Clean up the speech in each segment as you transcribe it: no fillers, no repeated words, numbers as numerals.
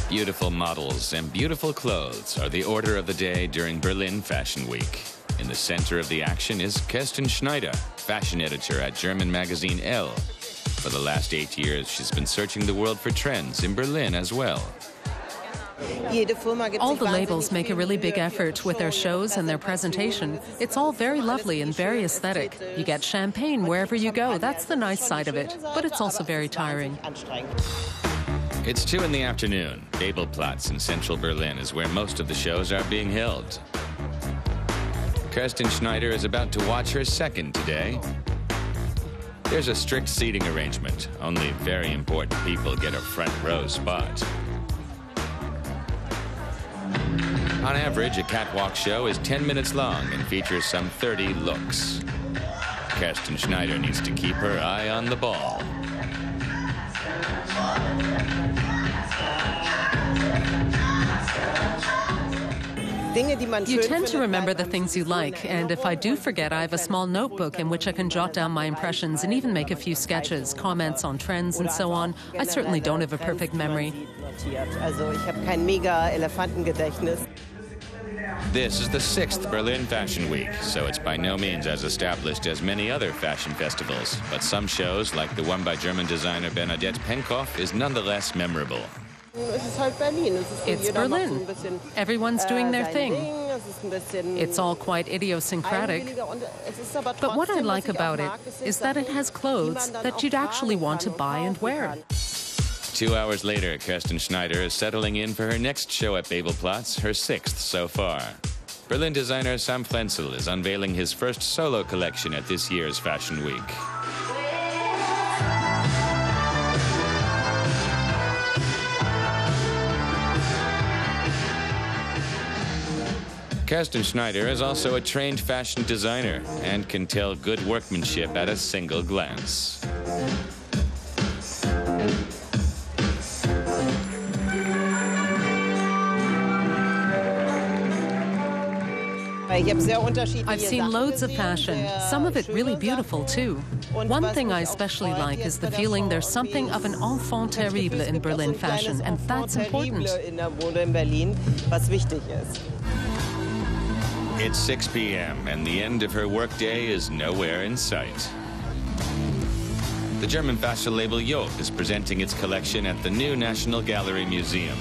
Beautiful models and beautiful clothes are the order of the day during Berlin Fashion Week. In the center of the action is Kerstin Schneider, fashion editor at German magazine Elle. For the last 8 years, she's been searching the world for trends in Berlin as well. All the labels make a really big effort with their shows and their presentation. It's all very lovely and very aesthetic. You get champagne wherever you go. That's the nice side of it. But it's also very tiring. It's 2 in the afternoon. Babelplatz in central Berlin is where most of the shows are being held. Kerstin Schneider is about to watch her second today. There's a strict seating arrangement. Only very important people get a front row spot. On average, a catwalk show is 10 minutes long and features some 30 looks. Kerstin Schneider needs to keep her eye on the ball. You tend to remember the things you like, and if I do forget, I have a small notebook in which I can jot down my impressions and even make a few sketches, comments on trends and so on. I certainly don't have a perfect memory. This is the 6th Berlin Fashion Week, so it's by no means as established as many other fashion festivals. But some shows, like the one by German designer Bernadette Penkoff, is nonetheless memorable. It's Berlin. Everyone's doing their thing. It's all quite idiosyncratic. But what I like about it is that it has clothes that you'd actually want to buy and wear. 2 hours later, Kerstin Schneider is settling in for her next show at Babelplatz, her 6th so far. Berlin designer Frenzel is unveiling his first solo collection at this year's Fashion Week. Kerstin Schneider is also a trained fashion designer and can tell good workmanship at a single glance. I've seen loads of fashion, some of it really beautiful too. One thing I especially like is the feeling there's something of an enfant terrible in Berlin fashion, and that's important. It's 6 p.m. and the end of her workday is nowhere in sight. The German fashion label Joop is presenting its collection at the new National Gallery Museum.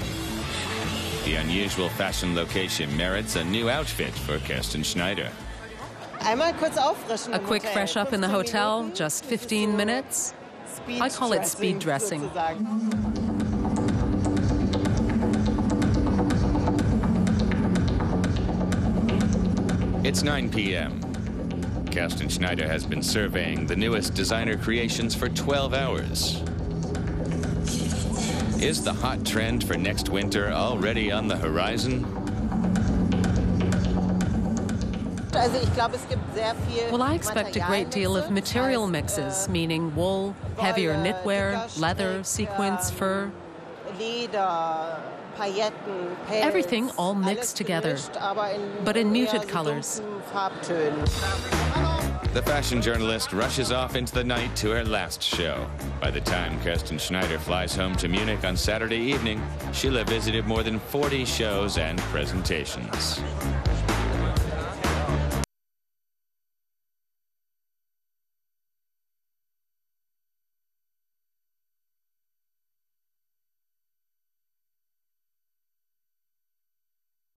The unusual fashion location merits a new outfit for Kerstin Schneider. A quick fresh up in the hotel, just 15 minutes. I call it speed dressing. It's 9 p.m. Kerstin Schneider has been surveying the newest designer creations for 12 hours. Is the hot trend for next winter already on the horizon? Well, I expect a great deal of material mixes, meaning wool, heavier knitwear, leather, sequins, fur. Everything all mixed together, but in muted colors. The fashion journalist rushes off into the night to her last show. By the time Kerstin Schneider flies home to Munich on Saturday evening, she'll have visited more than 40 shows and presentations.